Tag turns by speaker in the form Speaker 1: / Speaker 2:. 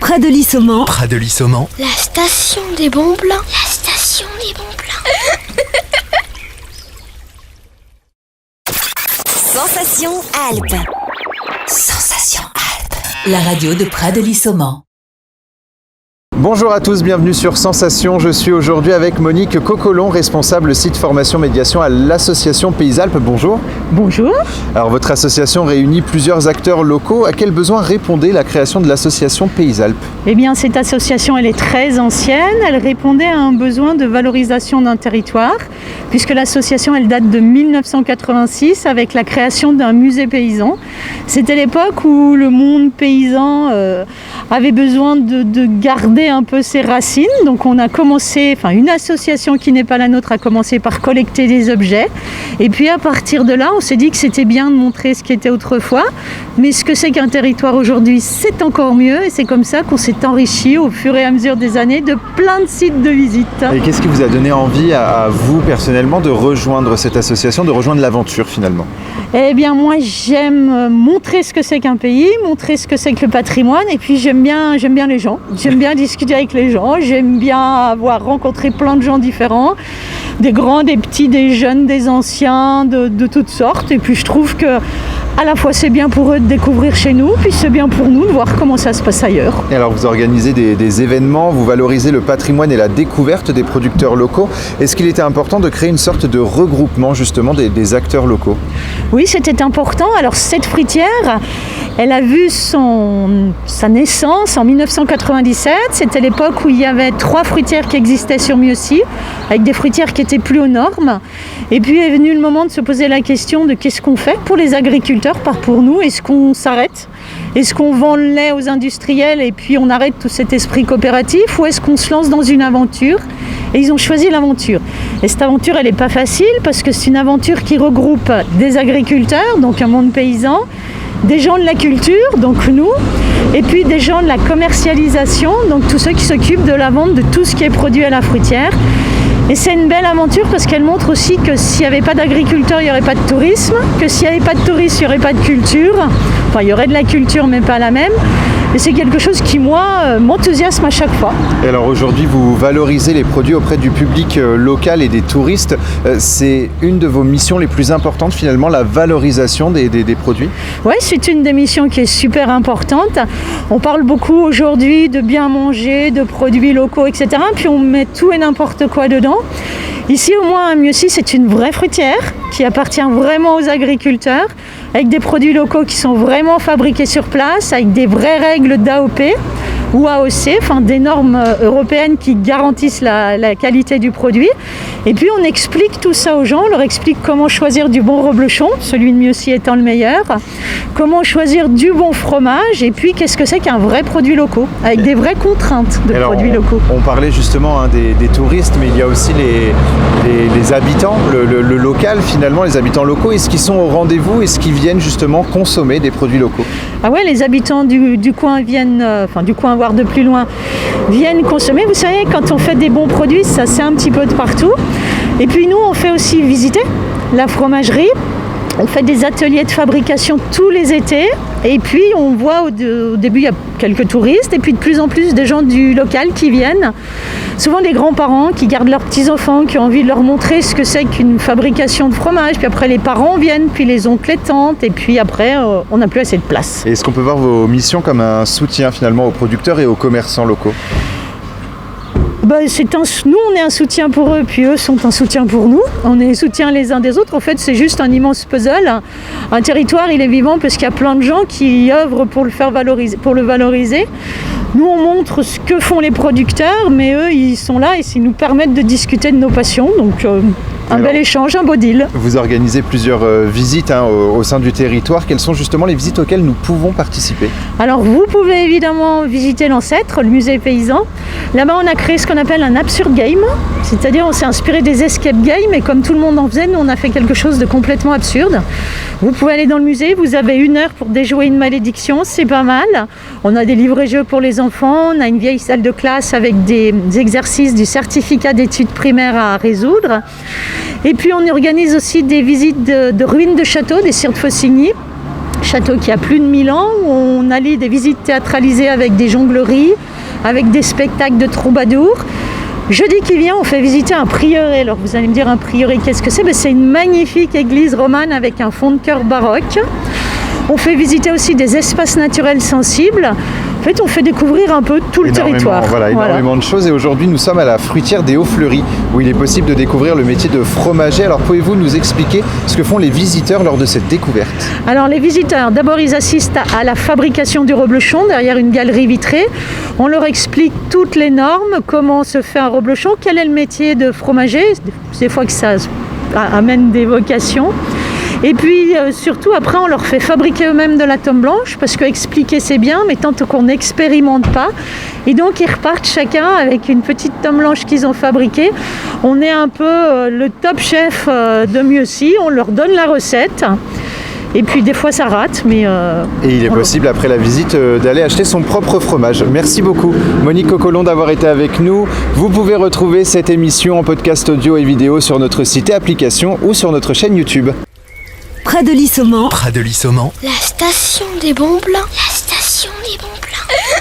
Speaker 1: Pradely-Saumont.
Speaker 2: Pradely-Saumont.
Speaker 3: La station des bons blancs. La station des bons blancs.
Speaker 1: Sensation Alpes. Sensation Alpes. La radio de Pradely-Saumont.
Speaker 4: Bonjour à tous, bienvenue sur Sensation. Je suis aujourd'hui avec Monique Cocolon, responsable site formation médiation à l'association Pays Alpes. Bonjour.
Speaker 5: Bonjour.
Speaker 4: Alors votre association réunit plusieurs acteurs locaux. À quel besoin répondait la création de l'association Pays Alpes ?
Speaker 5: Eh bien, cette association, elle est très ancienne. Elle répondait à un besoin de valorisation d'un territoire, puisque l'association, elle date de 1986 avec la création d'un musée paysan. C'était l'époque où le monde paysan avait besoin de garder un peu ses racines. Donc on a commencé, une association qui n'est pas la nôtre a commencé par collecter des objets. Et puis à partir de là, on s'est dit que c'était bien de montrer ce qui était autrefois. Mais ce que c'est qu'un territoire aujourd'hui, c'est encore mieux. Et c'est comme ça qu'on s'est enrichi au fur et à mesure des années de plein de sites de visite.
Speaker 4: Et qu'est-ce qui vous a donné envie à vous personnellement de rejoindre cette association, de rejoindre l'aventure finalement ?
Speaker 5: Eh bien moi j'aime montrer ce que c'est qu'un pays, montrer ce que c'est que le patrimoine. Et puis j'aime bien les gens. J'aime bien discuter avec les gens, j'aime bien avoir rencontré plein de gens différents, des grands, des petits, des jeunes, des anciens, de toutes sortes. Et puis je trouve que à la fois c'est bien pour eux de découvrir chez nous, puis c'est bien pour nous de voir comment ça se passe ailleurs.
Speaker 4: Et alors vous organisez des événements, vous valorisez le patrimoine et la découverte des producteurs locaux. Est-ce qu'il était important de créer une sorte de regroupement justement des acteurs locaux ?
Speaker 5: Oui, c'était important. Alors cette fruitière, elle a vu sa naissance en 1997. C'était l'époque où il y avait 3 fruitières qui existaient sur Mieuxy, avec des fruitières qui étaient plus aux normes. Et puis est venu le moment de se poser la question de qu'est-ce qu'on fait pour les agriculteurs, pas pour nous. Est-ce qu'on s'arrête ? Est-ce qu'on vend le lait aux industriels et puis on arrête tout cet esprit coopératif, ou est-ce qu'on se lance dans une aventure ? Et ils ont choisi l'aventure. Et cette aventure, elle n'est pas facile parce que c'est une aventure qui regroupe des agriculteurs, donc un monde paysan, des gens de la culture, donc nous, et puis des gens de la commercialisation, donc tous ceux qui s'occupent de la vente de tout ce qui est produit à la fruitière. Et c'est une belle aventure parce qu'elle montre aussi que s'il n'y avait pas d'agriculteurs, il n'y aurait pas de tourisme, que s'il n'y avait pas de tourisme, il n'y aurait pas de culture. Enfin, il y aurait de la culture, mais pas la même. Et c'est quelque chose qui, moi, m'enthousiasme à chaque fois.
Speaker 4: Et alors aujourd'hui, vous valorisez les produits auprès du public local et des touristes. C'est une de vos missions les plus importantes, finalement, la valorisation des produits ?
Speaker 5: Oui, c'est une des missions qui est super importante. On parle beaucoup aujourd'hui de bien manger, de produits locaux, etc. Puis on met tout et n'importe quoi dedans. Ici, au moins, à Mieuxy, c'est une vraie fruitière qui appartient vraiment aux agriculteurs, avec des produits locaux qui sont vraiment fabriqués sur place, avec des vraies règles d'AOP ou AOC, des normes européennes qui garantissent la qualité du produit. Et puis on explique tout ça aux gens, on leur explique comment choisir du bon reblochon, celui de Mieuxy étant le meilleur, comment choisir du bon fromage, et puis qu'est-ce que c'est qu'un vrai produit local, avec des vraies contraintes de produits locaux.
Speaker 4: On parlait justement des touristes, mais il y a aussi les habitants, le local finalement, les habitants locaux. Est-ce qu'ils sont au rendez-vous ? Est-ce qu'ils viennent justement consommer des produits locaux ?
Speaker 5: Ah ouais, les habitants du coin viennent, du coin voire de plus loin, viennent consommer. Vous savez, quand on fait des bons produits, ça c'est un petit peu de partout. Et puis nous, on fait aussi visiter la fromagerie. On fait des ateliers de fabrication tous les étés. Et puis on voit au début, il y a quelques touristes. Et puis de plus en plus des gens du local qui viennent. Souvent des grands-parents qui gardent leurs petits-enfants, qui ont envie de leur montrer ce que c'est qu'une fabrication de fromage. Puis après les parents viennent, puis les oncles et tantes. Et puis après, on n'a plus assez de place.
Speaker 4: Et est-ce qu'on peut voir vos missions comme un soutien finalement aux producteurs et aux commerçants locaux ?
Speaker 5: Nous, on est un soutien pour eux, puis eux sont un soutien pour nous. On est soutien les uns des autres. En fait, c'est juste un immense puzzle. Un territoire, il est vivant parce qu'il y a plein de gens qui œuvrent pour le valoriser. Nous, on montre ce que font les producteurs, mais eux, ils sont là et ils nous permettent de discuter de nos passions. Donc, bel échange, un beau deal.
Speaker 4: Vous organisez plusieurs visites au sein du territoire. Quelles sont justement les visites auxquelles nous pouvons participer ?
Speaker 5: Alors, vous pouvez évidemment visiter l'Ancêtre, le musée paysan. Là-bas, on a créé ce qu'on appelle un absurde game. C'est-à-dire, on s'est inspiré des escape games et comme tout le monde en faisait, nous, on a fait quelque chose de complètement absurde. Vous pouvez aller dans le musée, vous avez 1 heure pour déjouer une malédiction, c'est pas mal. On a des livrets-jeux pour les enfants, on a une vieille salle de classe avec des exercices du certificat d'études primaires à résoudre. Et puis on organise aussi des visites de ruines de châteaux, des Sires de Faucigny. château qui a plus de 1000 ans, où on allie des visites théâtralisées avec des jongleries, avec des spectacles de troubadours. Jeudi qui vient, on fait visiter un prieuré. Alors vous allez me dire, un prieuré, qu'est-ce que c'est? C'est une magnifique église romane avec un fond de chœur baroque. On fait visiter aussi des espaces naturels sensibles. En fait, on fait découvrir un peu tout le territoire.
Speaker 4: Voilà, énormément de choses. Et aujourd'hui, nous sommes à la fruitière des Hauts-Fleuris, où il est possible de découvrir le métier de fromager. Alors, pouvez-vous nous expliquer ce que font les visiteurs lors de cette découverte?
Speaker 5: Alors, les visiteurs, d'abord, ils assistent à la fabrication du reblochon derrière une galerie vitrée. On leur explique toutes les normes, comment se fait un reblochon, quel est le métier de fromager. Des fois que ça amène des vocations. Et puis surtout après on leur fait fabriquer eux-mêmes de la tome blanche parce que expliquer c'est bien mais tant qu'on n'expérimente pas. Et donc ils repartent chacun avec une petite tome blanche qu'ils ont fabriquée. On est un peu le top chef de Mieuxy, on leur donne la recette. Et puis des fois ça rate, mais...
Speaker 4: Et il est possible après la visite d'aller acheter son propre fromage. Merci beaucoup Monique Cocolon d'avoir été avec nous. Vous pouvez retrouver cette émission en podcast audio et vidéo sur notre site et application ou sur notre chaîne YouTube.
Speaker 1: Près de Lissoman.
Speaker 3: La station des bons plans. La station des bons plans.